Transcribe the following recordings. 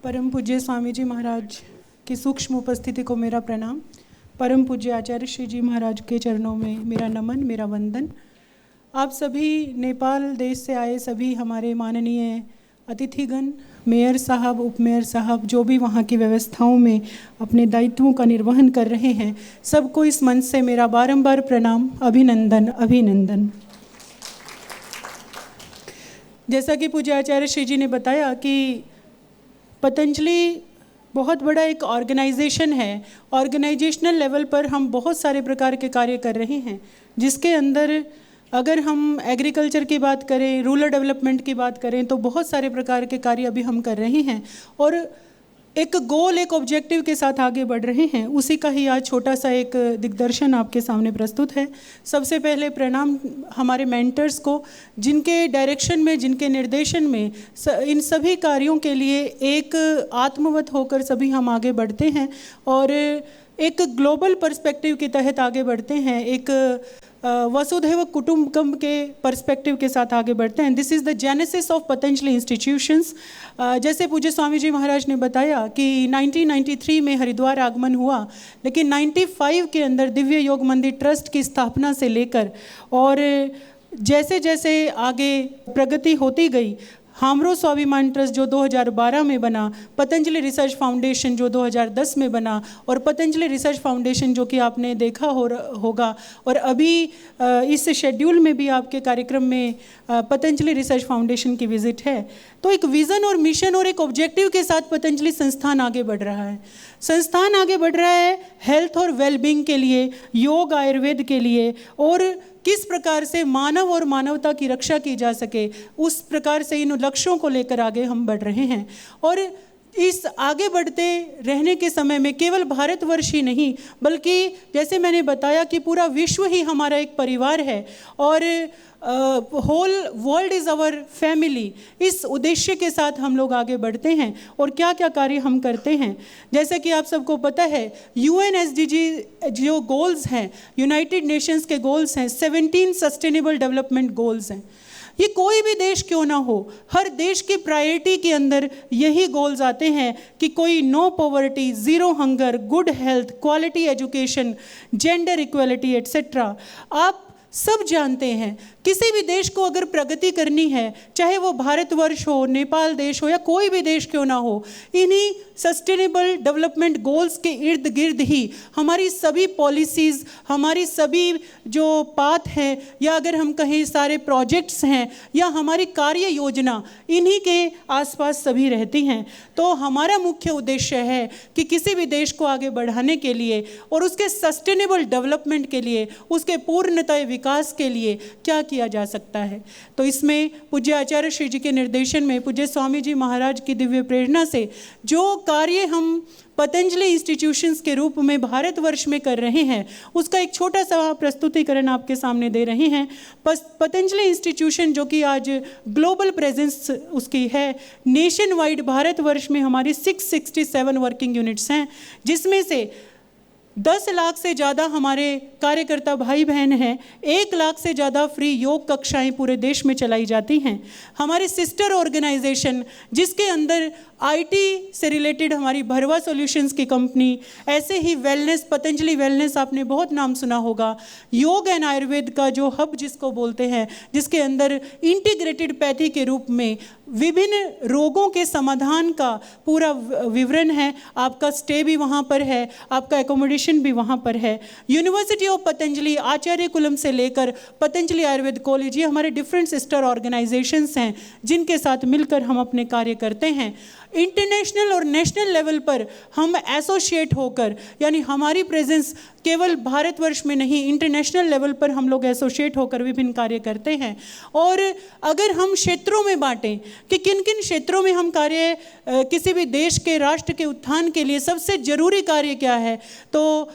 परम पूज्य स्वामी जी महाराज की सूक्ष्म उपस्थिति को मेरा प्रणाम। परम पूज्य आचार्य श्री जी महाराज के चरणों में मेरा नमन, मेरा वंदन। आप सभी नेपाल देश से आए सभी हमारे माननीय अतिथिगण, मेयर साहब, उपमेयर साहब, जो भी वहाँ की व्यवस्थाओं में अपने दायित्वों का निर्वहन कर रहे हैं, सबको इस मंच से मेरा बारंबार प्रणाम, अभिनंदन अभिनंदन। जैसा कि पूज्य आचार्य श्री जी ने बताया कि पतंजलि बहुत बड़ा एक ऑर्गेनाइजेशन है। ऑर्गेनाइजेशनल लेवल पर हम बहुत सारे प्रकार के कार्य कर रहे हैं, जिसके अंदर अगर हम एग्रीकल्चर की बात करें, रूरल डेवलपमेंट की बात करें, तो बहुत सारे प्रकार के कार्य अभी हम कर रहे हैं और एक गोल, एक ऑब्जेक्टिव के साथ आगे बढ़ रहे हैं। उसी का ही आज छोटा सा एक दिग्दर्शन आपके सामने प्रस्तुत है। सबसे पहले प्रणाम हमारे मेंटर्स को, जिनके डायरेक्शन में, जिनके निर्देशन में इन सभी कार्यों के लिए एक आत्मवत होकर सभी हम आगे बढ़ते हैं और एक ग्लोबल पर्सपेक्टिव के तहत आगे बढ़ते हैं, एक वसुधैव कुटुंबकम के पर्सपेक्टिव के साथ आगे बढ़ते हैं। This is the genesis of Patanjali institutions. जैसे पूज्य स्वामी जी महाराज ने बताया कि 1993 में हरिद्वार आगमन हुआ, लेकिन 95 के अंदर दिव्य योग मंदिर ट्रस्ट की स्थापना से लेकर और जैसे जैसे आगे प्रगति होती गई, हामरो स्वाभिमान ट्रस्ट जो 2012 में बना, पतंजलि रिसर्च फाउंडेशन जो 2010 में बना और पतंजलि रिसर्च फाउंडेशन जो कि आपने देखा होगा और अभी इस शेड्यूल में भी आपके कार्यक्रम में पतंजलि रिसर्च फाउंडेशन की विजिट है। तो एक विज़न और मिशन और एक ऑब्जेक्टिव के साथ पतंजलि संस्थान आगे बढ़ रहा है। संस्थान आगे बढ़ रहा है हेल्थ और वेलबींग के लिए, योग आयुर्वेद के लिए, और किस प्रकार से मानव और मानवता की रक्षा की जा सके, उस प्रकार से इन लक्ष्यों को लेकर आगे हम बढ़ रहे हैं। और इस आगे बढ़ते रहने के समय में केवल भारतवर्ष ही नहीं, बल्कि जैसे मैंने बताया कि पूरा विश्व ही हमारा एक परिवार है और whole world is our family. इस उद्देश्य के साथ हम लोग आगे बढ़ते हैं और क्या क्या कार्य हम करते हैं। जैसे कि आप सबको पता है, UNSDG जो गोल्स हैं, यूनाइटेड नेशंस के गोल्स हैं, 17 सस्टेनेबल डेवलपमेंट गोल्स हैं। ये कोई भी देश क्यों ना हो, हर देश की प्रायोरिटी के अंदर यही गोल्स आते हैं कि कोई no poverty, zero hunger, good health, quality education, gender equality etcetera. आप सब जानते हैं किसी भी देश को अगर प्रगति करनी है, चाहे वो भारतवर्ष हो, नेपाल देश हो या कोई भी देश क्यों ना हो, इन्हीं सस्टेनेबल डेवलपमेंट गोल्स के इर्द गिर्द ही हमारी सभी पॉलिसीज़, हमारी सभी जो पाथ हैं, या अगर हम कहें सारे प्रोजेक्ट्स हैं, या हमारी कार्य योजना, इन्हीं के आसपास सभी रहती हैं। तो हमारा मुख्य उद्देश्य है कि किसी भी देश को आगे बढ़ाने के लिए और उसके सस्टेनेबल डेवलपमेंट के लिए, उसके पूर्णतः विकास के लिए क्या किया जा सकता है। तो इसमें पूज्य आचार्य श्री जी के निर्देशन में, पूज्य स्वामी जी महाराज की दिव्य प्रेरणा से जो कार्य हम पतंजलि इंस्टीट्यूशंस के रूप में भारतवर्ष में कर रहे हैं, उसका एक छोटा सा प्रस्तुतिकरण आपके सामने दे रहे हैं। पतंजलि इंस्टीट्यूशन जो कि आज ग्लोबल प्रेजेंस उसकी है, नेशन वाइड भारतवर्ष में हमारी 667 वर्किंग यूनिट्स हैं, जिसमें से 10 लाख से ज़्यादा हमारे कार्यकर्ता भाई बहन हैं। 1 लाख से ज़्यादा फ्री योग कक्षाएं पूरे देश में चलाई जाती हैं। हमारे सिस्टर ऑर्गेनाइजेशन, जिसके अंदर IT से रिलेटेड हमारी भरवा सॉल्यूशंस की कंपनी, ऐसे ही वेलनेस, पतंजलि वेलनेस आपने बहुत नाम सुना होगा, योग एंड आयुर्वेद का जो हब जिसको बोलते हैं, जिसके अंदर इंटीग्रेटेड पैथी के रूप में विभिन्न रोगों के समाधान का पूरा विवरण है। आपका स्टे भी वहाँ पर है, आपका एकोमोडेशन भी वहाँ पर है। University of Patanjali, Acharya coulomb से लेकर पतंजलि आयुर्वेद कॉलेज, ये हमारे डिफरेंट सिस्टर ऑर्गेनाइजेशंस हैं जिनके साथ मिलकर हम अपने कार्य करते हैं। इंटरनेशनल और नेशनल लेवल पर हम एसोसिएट होकर, यानी हमारी प्रेजेंस केवल भारतवर्ष में नहीं, इंटरनेशनल लेवल पर हम लोग एसोसिएट होकर विभिन्न कार्य करते हैं। और अगर हम क्षेत्रों में बांटें कि किन किन क्षेत्रों में हम कार्य, किसी भी देश के, राष्ट्र के उत्थान के लिए सबसे ज़रूरी कार्य क्या है, तो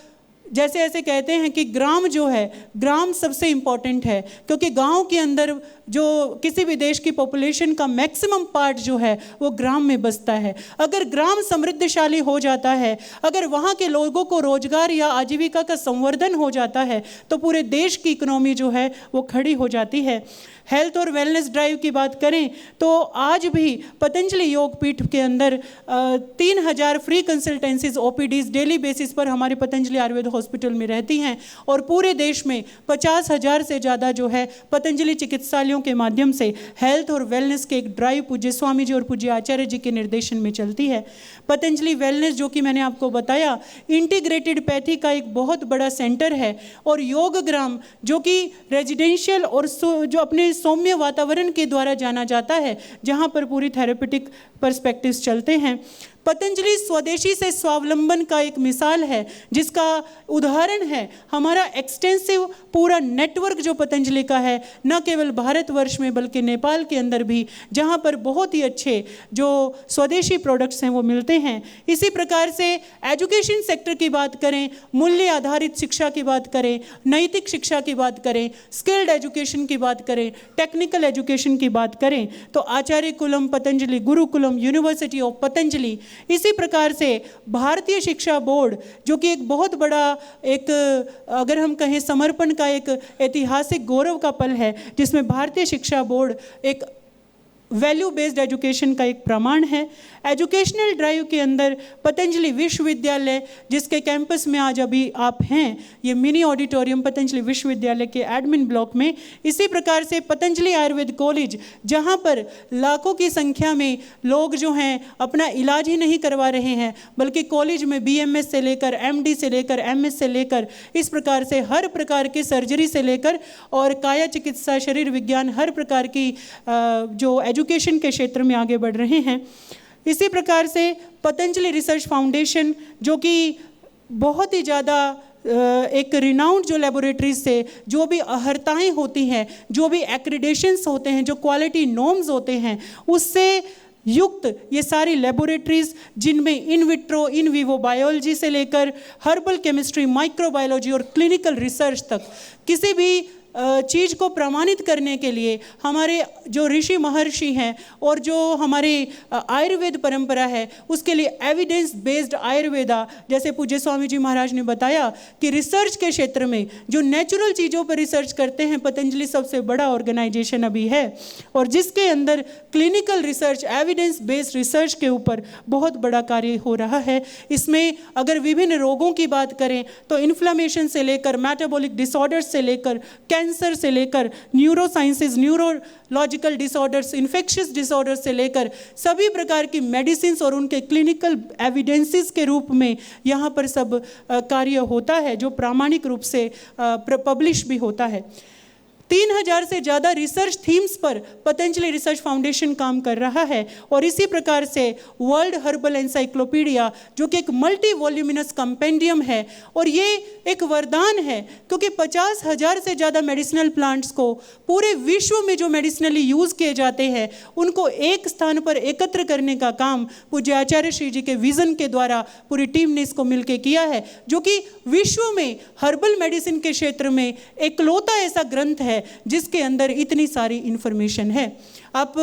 जैसे ऐसे कहते हैं कि ग्राम जो है, ग्राम सबसे इम्पॉर्टेंट है, क्योंकि गांव के अंदर जो किसी भी देश की पॉपुलेशन का मैक्सिमम पार्ट जो है वो ग्राम में बसता है। अगर ग्राम समृद्धशाली हो जाता है, अगर वहाँ के लोगों को रोजगार या आजीविका का संवर्धन हो जाता है, तो पूरे देश की इकोनॉमी जो है वो खड़ी हो जाती है। हेल्थ और वेलनेस ड्राइव की बात करें तो आज भी पतंजलि योग पीठ के अंदर 3000 free consultancies OPDs daily basis पर हमारे पतंजलि आयुर्वेद हॉस्पिटल में रहती हैं, और पूरे देश में 50,000 से ज़्यादा जो है पतंजलि चिकित्सालयों के माध्यम से हेल्थ और वेलनेस के एक ड्राइव पूज्य स्वामी जी और पूज्य आचार्य जी के निर्देशन में चलती है। पतंजलि वेलनेस, जो कि मैंने आपको बताया, इंटीग्रेटेड पैथी का एक बहुत बड़ा सेंटर है, और योग ग्राम जो कि रेजिडेंशियल और जो अपने सौम्य वातावरण के द्वारा जाना जाता है, जहां पर पूरी थेरेपेटिक पर्सपेक्टिव्स चलते हैं। पतंजलि स्वदेशी से स्वावलंबन का एक मिसाल है, जिसका उदाहरण है हमारा एक्सटेंसिव पूरा नेटवर्क जो पतंजलि का है, न केवल भारतवर्ष में बल्कि नेपाल के अंदर भी, जहां पर बहुत ही अच्छे जो स्वदेशी प्रोडक्ट्स हैं वो मिलते हैं। इसी प्रकार से एजुकेशन सेक्टर की बात करें, मूल्य आधारित शिक्षा की बात करें, नैतिक शिक्षा की बात करें, स्किल्ड एजुकेशन की बात करें, टेक्निकल एजुकेशन की बात करें, तो Acharyakulam Patanjali, Gurukulam, university of Patanjali. इसी प्रकार से भारतीय शिक्षा बोर्ड, जो कि एक बहुत बड़ा एक, अगर हम कहें, समर्पण का एक ऐतिहासिक गौरव का पल है, जिसमें भारतीय शिक्षा बोर्ड एक वैल्यू बेस्ड एजुकेशन का एक प्रमाण है। एजुकेशनल ड्राइव के अंदर पतंजलि विश्वविद्यालय, जिसके कैंपस में आज अभी आप हैं, ये मिनी ऑडिटोरियम पतंजलि विश्वविद्यालय के एडमिन ब्लॉक में। इसी प्रकार से पतंजलि आयुर्वेद कॉलेज, जहाँ पर लाखों की संख्या में लोग जो हैं अपना इलाज ही नहीं करवा रहे हैं, बल्कि कॉलेज में BMS से लेकर MD से लेकर MS से लेकर इस प्रकार से हर प्रकार के सर्जरी से लेकर और काया चिकित्सा, शरीर विज्ञान, हर प्रकार की जो एजुकेशन के क्षेत्र में आगे बढ़ रहे हैं। इसी प्रकार से पतंजलि रिसर्च फाउंडेशन, जो कि बहुत ही ज़्यादा एक रिनाउंड जो लेबोरेटरीज से जो भी अहर्ताएँ होती हैं, जो भी एक्रीडेशंस होते हैं, जो क्वालिटी नॉर्म्स होते हैं, उससे युक्त ये सारी लेबोरेटरीज, जिनमें in vitro, in vivo biology से लेकर हर्बल केमिस्ट्री, माइक्रोबायोलॉजी और क्लिनिकल रिसर्च तक किसी भी चीज़ को प्रमाणित करने के लिए हमारे जो ऋषि महर्षि हैं और जो हमारी आयुर्वेद परंपरा है, उसके लिए एविडेंस बेस्ड आयुर्वेदा, जैसे पूज्य स्वामी जी महाराज ने बताया कि रिसर्च के क्षेत्र में जो नेचुरल चीज़ों पर रिसर्च करते हैं, पतंजलि सबसे बड़ा ऑर्गेनाइजेशन अभी है, और जिसके अंदर clinical research, evidence based research के ऊपर बहुत बड़ा कार्य हो रहा है। इसमें अगर विभिन्न रोगों की बात करें तो इन्फ्लेमेशन से लेकर मेटाबॉलिक डिसऑर्डर्स से लेकर कैंसर से लेकर neuro sciences, neurological disorders, infectious disorders से लेकर सभी प्रकार की मेडिसिन और उनके क्लिनिकल एविडेंसेस के रूप में यहाँ पर सब कार्य होता है, जो प्रामाणिक रूप से पब्लिश भी होता है। 3000 से ज़्यादा रिसर्च थीम्स पर पतंजलि रिसर्च फाउंडेशन काम कर रहा है, और इसी प्रकार से वर्ल्ड हर्बल एनसाइक्लोपीडिया, जो कि एक मल्टी वॉल्यूमिनस कंपेंडियम है, और ये एक वरदान है, क्योंकि 50,000 से ज़्यादा मेडिसिनल प्लांट्स को पूरे विश्व में जो मेडिसिनली यूज़ किए जाते हैं, उनको एक स्थान पर एकत्र करने का काम पूज्य आचार्य श्री जी के विज़न के द्वारा पूरी टीम ने इसको मिलकर किया है, जो कि विश्व में हर्बल मेडिसिन के क्षेत्र में एकलौता ऐसा ग्रंथ है जिसके अंदर इतनी सारी इंफॉर्मेशन है। आप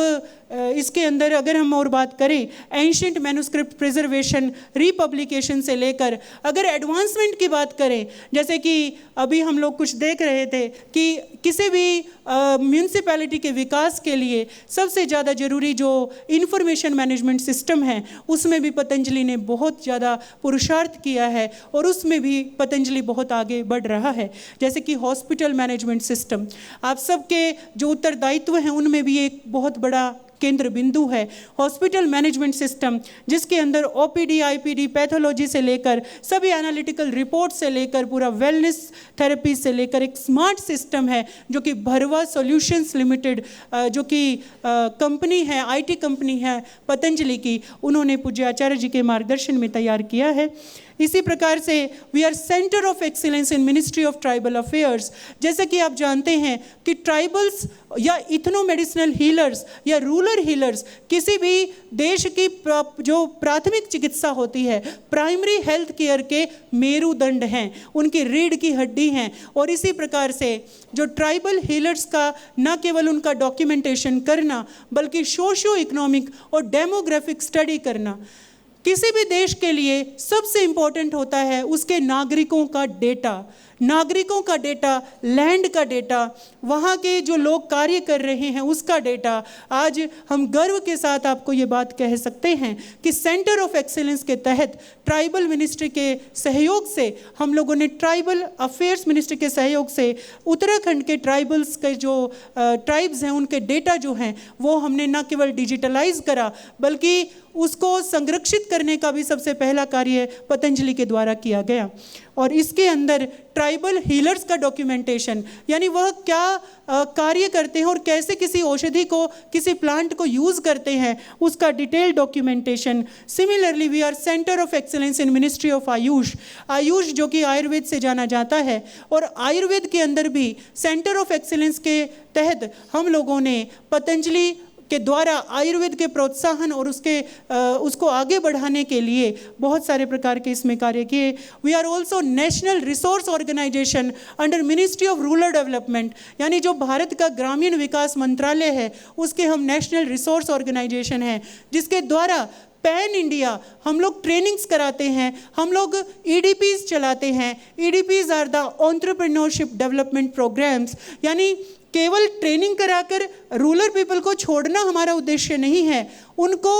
इसके अंदर अगर हम और बात करें, एंशिएंट मैन्युस्क्रिप्ट प्रिजर्वेशन, रीपब्लिकेशन से लेकर अगर एडवांसमेंट की बात करें, जैसे कि अभी हम लोग कुछ देख रहे थे कि किसी भी म्यूनिसिपैलिटी के विकास के लिए सबसे ज़्यादा ज़रूरी जो इंफॉर्मेशन मैनेजमेंट सिस्टम है, उसमें भी पतंजलि ने बहुत ज़्यादा पुरुषार्थ किया है, और उसमें भी पतंजलि बहुत आगे बढ़ रहा है। जैसे कि हॉस्पिटल मैनेजमेंट सिस्टम, आप सबके जो उत्तरदायित्व हैं उनमें भी एक बहुत बड़ा केंद्र बिंदु है हॉस्पिटल मैनेजमेंट सिस्टम, जिसके अंदर OPD, IPD, पैथोलॉजी से लेकर सभी एनालिटिकल रिपोर्ट से लेकर पूरा वेलनेस थेरेपी से लेकर एक स्मार्ट सिस्टम है, जो कि भरवा सॉल्यूशंस लिमिटेड, जो कि कंपनी है, IT कंपनी है पतंजलि की, उन्होंने पूज्य आचार्य जी के मार्गदर्शन में तैयार किया है। इसी प्रकार से we are centre of excellence in ministry of tribal affairs. जैसे कि आप जानते हैं कि ट्राइबल्स या इथनो मेडिसिनल हीलर्स या रूरल हीलर्स किसी भी देश की जो प्राथमिक चिकित्सा होती है, प्राइमरी हेल्थ केयर के मेरुदंड हैं, उनकी रीढ़ की हड्डी हैं। और इसी प्रकार से जो ट्राइबल हीलर्स का न केवल उनका डॉक्यूमेंटेशन करना बल्कि सोशियो इकोनॉमिक और डेमोग्राफिक स्टडी करना, किसी भी देश के लिए सबसे इम्पोर्टेंट होता है उसके नागरिकों का डेटा, नागरिकों का डेटा, लैंड का डेटा, वहाँ के जो लोग कार्य कर रहे हैं उसका डेटा। आज हम गर्व के साथ आपको ये बात कह सकते हैं कि सेंटर ऑफ एक्सीलेंस के तहत ट्राइबल मिनिस्ट्री के सहयोग से हम लोगों ने, ट्राइबल अफेयर्स मिनिस्ट्री के सहयोग से उत्तराखंड के ट्राइबल्स के जो ट्राइब्स हैं उनके डेटा जो हैं वो हमने न केवल डिजिटलाइज करा बल्कि उसको संरक्षित करने का भी सबसे पहला कार्य पतंजलि के द्वारा किया गया। और इसके अंदर ट्राइबल हीलर्स का डॉक्यूमेंटेशन, यानी वह क्या कार्य करते हैं और कैसे किसी औषधि को, किसी प्लांट को यूज़ करते हैं, उसका detail documentation. Similarly we are centre of excellence in ministry of AYUSH, AYUSH जो कि आयुर्वेद से जाना जाता है, और आयुर्वेद के अंदर भी सेंटर ऑफ एक्सीलेंस के तहत हम लोगों ने पतंजलि के द्वारा आयुर्वेद के प्रोत्साहन और उसको आगे बढ़ाने के लिए बहुत सारे प्रकार के इसमें कार्य किए। We are also national resource organisation under ministry of rural development, यानी जो भारत का ग्रामीण विकास मंत्रालय है उसके हम नेशनल रिसोर्स ऑर्गेनाइजेशन हैं, जिसके द्वारा पैन इंडिया हम लोग ट्रेनिंग्स कराते हैं, हम लोग EDPs चलाते हैं। EDPs are the entrepreneurship development programmes, यानी केवल ट्रेनिंग कराकर रूरल पीपल को छोड़ना हमारा उद्देश्य नहीं है, उनको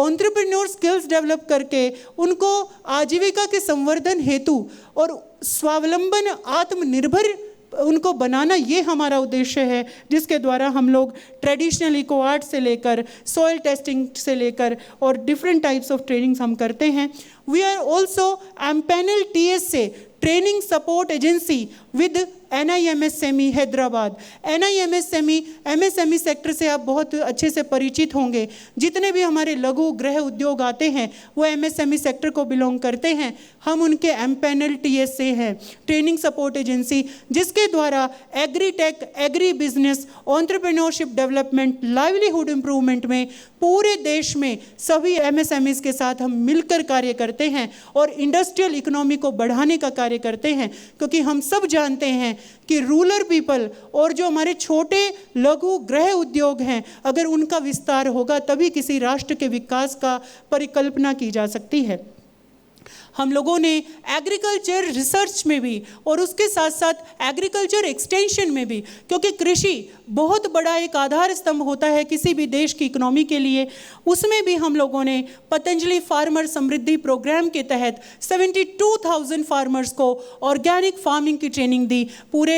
एंटरप्रेन्योर स्किल्स डेवलप करके उनको आजीविका के संवर्धन हेतु और स्वावलंबन, आत्मनिर्भर उनको बनाना, ये हमारा उद्देश्य है, जिसके द्वारा हम लोग ट्रेडिशनल इको आर्ट से लेकर सॉइल टेस्टिंग से लेकर और डिफरेंट टाइप्स ऑफ ट्रेनिंग्स हम करते हैं। We are also empanel TSA training support agency with NIMSME Hyderabad. NIMSME MSME sector से आप बहुत अच्छे से परिचित होंगे, जितने भी हमारे लघु गृह उद्योग आते हैं वो MSME सेक्टर को बिलोंग करते हैं। हम उनके एम्पैनल TSA हैं, ट्रेनिंग सपोर्ट एजेंसी, जिसके द्वारा agritech, agri business, entrepreneurship development, livelihood improvement में पूरे देश में सभी MSMEs के साथ हम मिलकर कार्य करते हैं और इंडस्ट्रियल इकोनॉमी को बढ़ाने का कार्य करते हैं। क्योंकि हम सब जानते हैं कि रूरल पीपल और जो हमारे छोटे लघु गृह उद्योग हैं, अगर उनका विस्तार होगा तभी किसी राष्ट्र के विकास का परिकल्पना की जा सकती है। हम लोगों ने एग्रीकल्चर रिसर्च में भी और उसके साथ साथ एग्रीकल्चर एक्सटेंशन में भी, क्योंकि कृषि बहुत बड़ा एक आधार स्तंभ होता है किसी भी देश की इकोनॉमी के लिए, उसमें भी हम लोगों ने पतंजलि फार्मर समृद्धि प्रोग्राम के तहत 72,000 फार्मर्स को ऑर्गेनिक फार्मिंग की ट्रेनिंग दी पूरे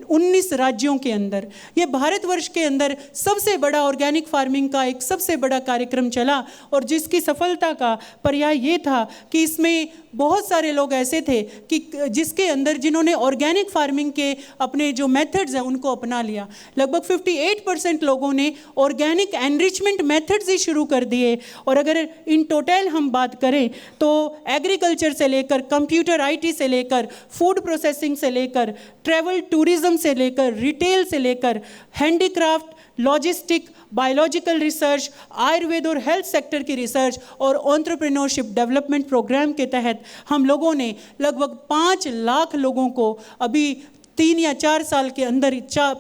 19 राज्यों के अंदर। ये भारतवर्ष के अंदर सबसे बड़ा ऑर्गेनिक फार्मिंग का एक सबसे बड़ा कार्यक्रम चला और जिसकी सफलता का पर्याय ये था कि इसमें बहुत सारे लोग ऐसे थे कि जिसके अंदर जिन्होंने ऑर्गेनिक फार्मिंग के अपने जो मेथड्स हैं उनको अपना लिया। लगभग 58% लोगों ने ऑर्गेनिक एनरिचमेंट मेथड्स ही शुरू कर दिए। और अगर इन टोटल हम बात करें तो एग्रीकल्चर से लेकर, कंप्यूटर IT से लेकर, फूड प्रोसेसिंग से लेकर, ट्रैवल टूरिज्म से लेकर, रिटेल से लेकर, handicraft, logistic, biological research, Ayurveda और हेल्थ सेक्टर की रिसर्च और एंटरप्रेन्योरशिप डेवलपमेंट प्रोग्राम के तहत हम लोगों ने लगभग 5 लाख लोगों को अभी 3 या 4 साल के अंदर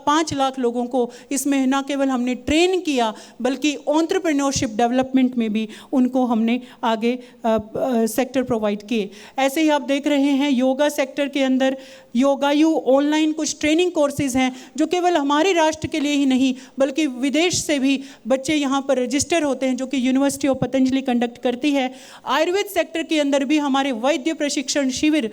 5 लाख लोगों को इसमें न केवल हमने ट्रेन किया बल्कि एंटरप्रेन्योरशिप डेवलपमेंट में भी उनको हमने आगे सेक्टर प्रोवाइड किए। ऐसे ही आप देख रहे हैं योगा सेक्टर के अंदर योगायु ऑनलाइन कुछ ट्रेनिंग कोर्सेज हैं जो केवल हमारे राष्ट्र के लिए ही नहीं बल्कि विदेश से भी बच्चे यहाँ पर रजिस्टर होते हैं, जो कि यूनिवर्सिटी ऑफ पतंजलि कंडक्ट करती है। आयुर्वेद सेक्टर के अंदर भी हमारे वैद्य प्रशिक्षण शिविर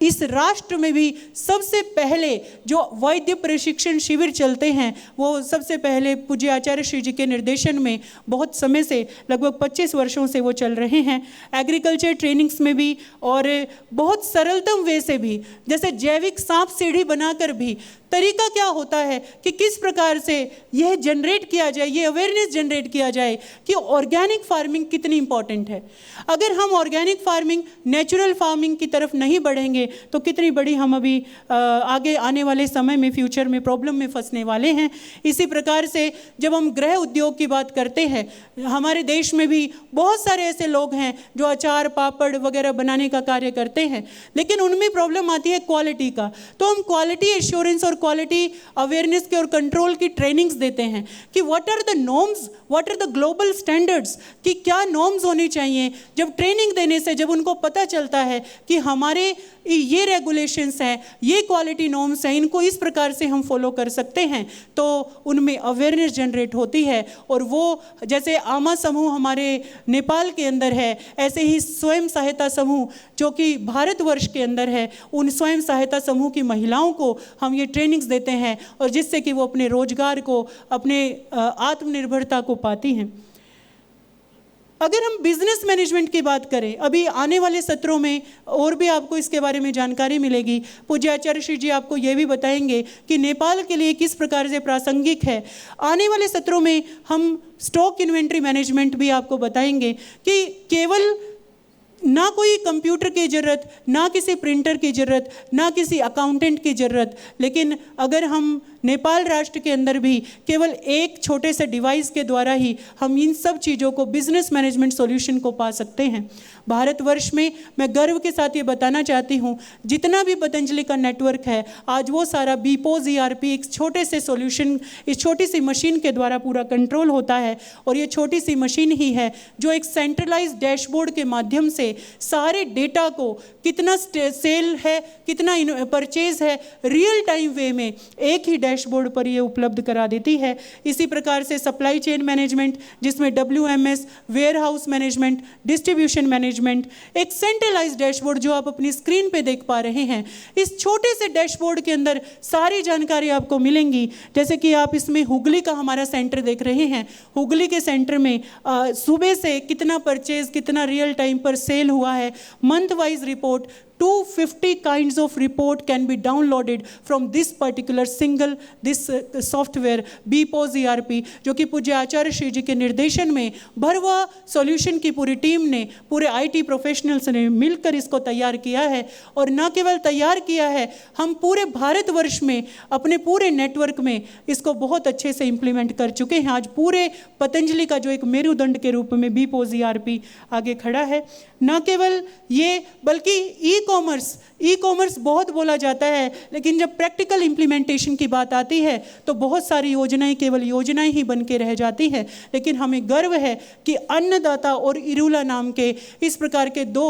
इस राष्ट्र में भी सबसे पहले जो वैद्य प्रशिक्षण शिविर चलते हैं वो सबसे पहले पूज्य आचार्य श्री जी के निर्देशन में बहुत समय से, लगभग 25 वर्षों से वो चल रहे हैं। एग्रीकल्चर ट्रेनिंग्स में भी और बहुत सरलतम वे से भी, जैसे जैविक सांप सीढ़ी बनाकर भी तरीका क्या होता है कि किस प्रकार से यह जनरेट किया जाए, ये अवेयरनेस जनरेट किया जाए कि ऑर्गेनिक फार्मिंग कितनी इंपॉर्टेंट है। अगर हम ऑर्गेनिक फार्मिंग, नेचुरल फार्मिंग की तरफ नहीं बढ़ेंगे तो कितनी बड़ी हम अभी आगे आने वाले समय में, फ्यूचर में प्रॉब्लम में फंसने वाले हैं। इसी प्रकार से जब हम गृह उद्योग की बात करते हैं, हमारे देश में भी बहुत सारे ऐसे लोग हैं जो अचार, पापड़ वगैरह बनाने का कार्य करते हैं, लेकिन उनमें प्रॉब्लम आती है क्वालिटी का। तो हम क्वालिटी एश्योरेंस और क्वालिटी अवेयरनेस के और कंट्रोल की ट्रेनिंग्स देते हैं कि what are the norms, what are the global standards, कि क्या नॉर्म्स होनी चाहिए। जब ट्रेनिंग देने से जब उनको पता चलता है कि हमारे ये रेगुलेशंस हैं, ये क्वालिटी नॉर्म्स हैं, इनको इस प्रकार से हम फॉलो कर सकते हैं, तो उनमें अवेयरनेस जनरेट होती है। और वो जैसे आमा समूह हमारे नेपाल के अंदर है, ऐसे ही स्वयं सहायता समूह जो कि भारतवर्ष के अंदर है, उन स्वयं सहायता समूह की महिलाओं को हम ये ट्रेनिंग्स देते हैं और जिससे कि वो अपने रोजगार को, अपने आत्मनिर्भरता को पाती हैं। अगर हम बिजनेस मैनेजमेंट की बात करें, अभी आने वाले सत्रों में और भी आपको इसके बारे में जानकारी मिलेगी। पूज्य आचार्य श्री जी आपको ये भी बताएंगे कि नेपाल के लिए किस प्रकार से प्रासंगिक है। आने वाले सत्रों में हम स्टॉक इन्वेंट्री मैनेजमेंट भी आपको बताएंगे कि केवल ना कोई कंप्यूटर की ज़रूरत, ना किसी प्रिंटर की ज़रूरत, ना किसी अकाउंटेंट की ज़रूरत, लेकिन अगर हम नेपाल राष्ट्र के अंदर भी केवल एक छोटे से डिवाइस के द्वारा ही हम इन सब चीज़ों को, बिजनेस मैनेजमेंट सॉल्यूशन को पा सकते हैं। भारतवर्ष में मैं गर्व के साथ ये बताना चाहती हूँ, जितना भी पतंजलि का नेटवर्क है आज वो सारा बीपोज ERP एक छोटे से सॉल्यूशन, इस छोटी सी मशीन के द्वारा पूरा कंट्रोल होता है। और ये छोटी सी मशीन ही है जो एक सेंट्रलाइज्ड डैशबोर्ड के माध्यम से सारे डेटा को, कितना सेल है, कितना परचेज है, रियल टाइम वे में एक ही डैशबोर्ड पर ये उपलब्ध करा देती है। इसी प्रकार से सप्लाई चेन मैनेजमेंट, जिसमें WMS, warehouse management, distribution management, एक सेंट्रलाइज्ड डैशबोर्ड जो आप अपनी स्क्रीन पे देख पा रहे हैं। इस छोटे से डैशबोर्ड के अंदर सारी जानकारी आपको मिलेंगी। जैसे कि आप इसमें हुगली का हमारा सेंटर देख रहे हैं। हुगली के सेंटर में सुबह से कितना परचेज, कितना रियल टाइम पर सेल हुआ है, month wise report, 250 kinds of report can be downloaded from this particular single software BPOS ERP, जो कि पूज्य आचार्य श्री जी के निर्देशन में भरवा सॉल्यूशन की पूरी टीम ने, पूरे IT प्रोफेशनल्स ने मिलकर इसको तैयार किया है। और न केवल तैयार किया है, हम पूरे भारतवर्ष में अपने पूरे नेटवर्क में इसको बहुत अच्छे से इम्प्लीमेंट कर चुके हैं। आज पूरे पतंजलि का जो एक मेरुदंड के रूप में BPOS ERP आगे खड़ा है। न केवल ये, बल्कि ई कॉमर्स बहुत बोला जाता है, लेकिन जब प्रैक्टिकल इम्प्लीमेंटेशन की बात आती है तो बहुत सारी योजनाएं केवल योजनाएं ही बन के रह जाती हैं। लेकिन हमें गर्व है कि अन्नदाता और इरूला नाम के इस प्रकार के 2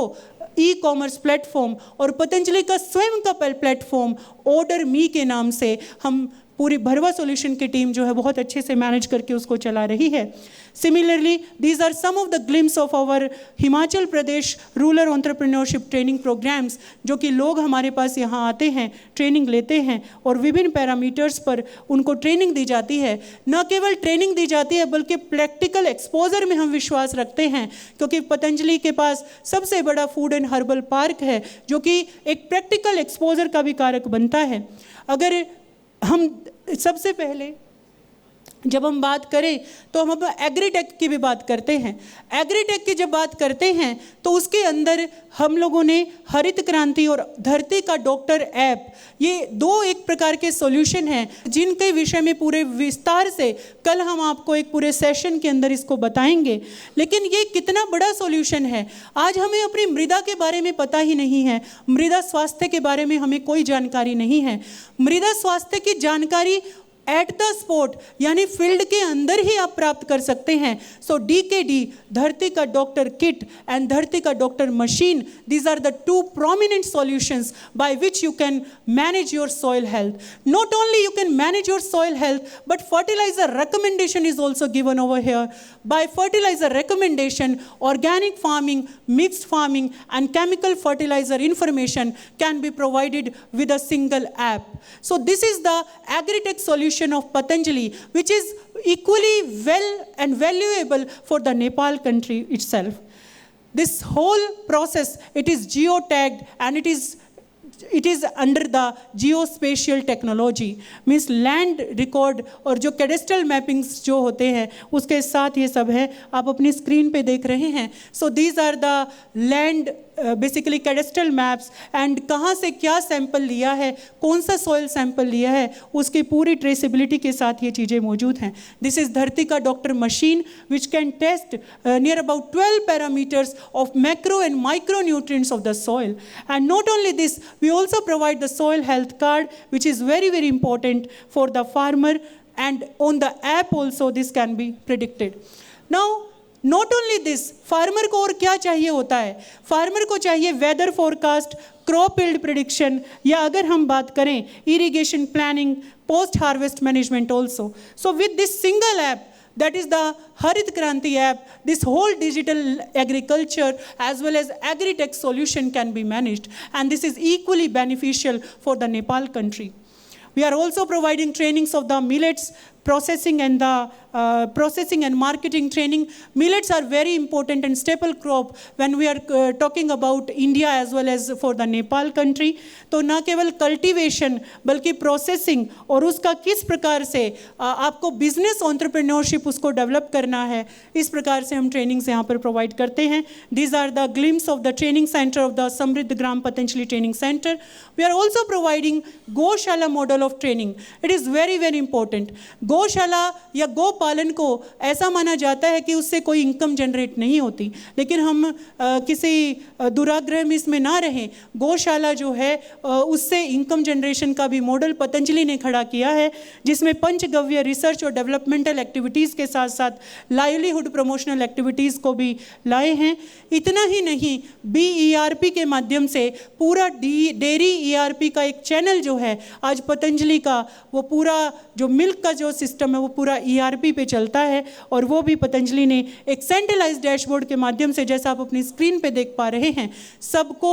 ई-कॉमर्स प्लेटफॉर्म और पतंजलि का स्वयं का प्लेटफॉर्म ऑर्डर मी के नाम से हम पूरी भरवा सॉल्यूशन की टीम जो है बहुत अच्छे से मैनेज करके उसको चला रही है। Similarly these are some of the glimpse of our Himachal Pradesh rural entrepreneurship training programmes, जो कि लोग हमारे पास यहाँ आते हैं, ट्रेनिंग लेते हैं और विभिन्न पैरामीटर्स पर उनको ट्रेनिंग दी जाती है। न केवल ट्रेनिंग दी जाती है बल्कि प्रैक्टिकल एक्सपोजर में हम विश्वास रखते हैं, क्योंकि पतंजलि के पास सबसे बड़ा फूड एंड हर्बल पार्क है जो कि एक प्रैक्टिकल एक्सपोजर का भी कारक बनता है। अगर हम सबसे पहले जब हम बात करें तो हम एग्रीटेक की भी बात करते हैं। एग्रीटेक की जब बात करते हैं तो उसके अंदर हम लोगों ने हरित क्रांति और धरती का डॉक्टर ऐप, ये 2 एक प्रकार के सॉल्यूशन हैं जिनके विषय में पूरे विस्तार से कल हम आपको एक पूरे सेशन के अंदर इसको बताएंगे। लेकिन ये कितना बड़ा सॉल्यूशन है, आज हमें अपनी मृदा के बारे में पता ही नहीं है, मृदा स्वास्थ्य के बारे में हमें कोई जानकारी नहीं है। मृदा स्वास्थ्य की जानकारी एट द स्पॉट यानी फील्ड के अंदर ही आप प्राप्त कर सकते हैं. सो DKD, धरती का डॉक्टर किट एंड धरती का doctor machine, these are the two prominent solutions by which you can manage your soil health. Not only you can manage your soil health, but fertilizer recommendation is also given over here. By fertilizer recommendation, organic farming, mixed farming and chemical fertilizer information can be provided with a single app. So this is the agri-tech solution of Patanjali, which is equally well and valuable for the Nepal country itself. This whole process, it is geotagged and it is under the geospatial technology, means land record और जो cadastral mappings जो होते हैं उसके साथ ये सब है, आप अपनी स्क्रीन पे देख रहे हैं. So these are the land basically cadastral maps and कहाँ से क्या सैंपल लिया है, कौन सा सॉइल सैंपल लिया है, उसकी पूरी ट्रेसिबिलिटी के साथ ये चीज़ें मौजूद हैं. दिस इज़ धरती का doctor machine which can test near about 12 parameters of macro and micro nutrients of the soil. And not only this, we also provide the soil health card which is very very important for the farmer, and on the app also this can be predicted. Now not only this, farmer को और क्या चाहिए होता है? Farmer को चाहिए weather forecast, crop yield prediction, या अगर हम बात करें irrigation planning, post harvest management also. So with this single app, that is the Harit Kranti app, this whole digital agriculture as well as agri-tech solution can be managed, and this is equally beneficial for the Nepal country. We are also providing trainings of the millets processing and the processing and marketing training. Millets are very important and staple crop when we are talking about India as well as for the Nepal country. तो ना केवल cultivation बल्कि processing और उसका किस प्रकार से आपको बिजनेस एंटरप्रेन्योरशिप उसको डेवलप करना है, इस प्रकार से हम ट्रेनिंग्स यहाँ पर प्रोवाइड करते हैं. These are the glimpse of the training center of the Samriddh Gram Patanjali Training Center. We are also providing Goshala model of training. It is very very important. गौशाला या गौ पालन को ऐसा माना जाता है कि उससे कोई इनकम जनरेट नहीं होती, लेकिन हम किसी दुराग्रह में इसमें ना रहें. गौशाला जो है उससे इनकम जनरेशन का भी मॉडल पतंजलि ने खड़ा किया है, जिसमें पंचगव्य रिसर्च और डेवलपमेंटल एक्टिविटीज़ के साथ साथ लाइवलीहुड प्रमोशनल एक्टिविटीज़ को भी लाए हैं. इतना ही नहीं, BERP के माध्यम से पूरा डेयरी ERP का एक चैनल जो है आज पतंजलि का, वो पूरा जो मिल्क का जो सिस्टम है वो पूरा ERP पे चलता है, और वो भी पतंजलि ने एक सेंट्रलाइज्ड डैशबोर्ड के माध्यम से, जैसा आप अपनी स्क्रीन पे देख पा रहे हैं, सबको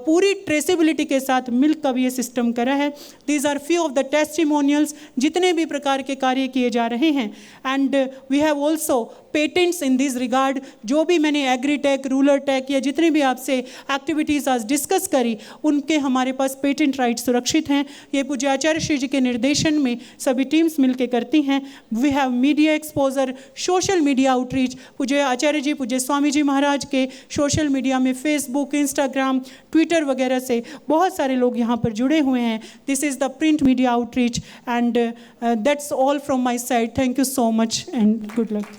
पूरी ट्रेसेबिलिटी के साथ मिल्क का भी ये सिस्टम करा है. These are few of the testimonials जितने भी प्रकार के कार्य किए जा रहे हैं. And we have also patents in this regard. जो भी मैंने एग्रीटेक, रूरल टेक या जितनी भी आपसे एक्टिविटीज़ आज डिस्कस करी, उनके हमारे पास पेटेंट राइट सुरक्षित हैं. ये पूज्य आचार्य श्री जी के निर्देशन में सभी टीम्स मिलकर करती हैं. We have media exposure, social media outreach. पूज्य आचार्य जी, पूज्य स्वामी जी महाराज के सोशल मीडिया में फेसबुक, इंस्टाग्राम, ट्विटर वगैरह से बहुत सारे लोग यहाँ पर जुड़े हुए हैं. This is the print media outreach, and that's all from my side. Thank you so much and good luck.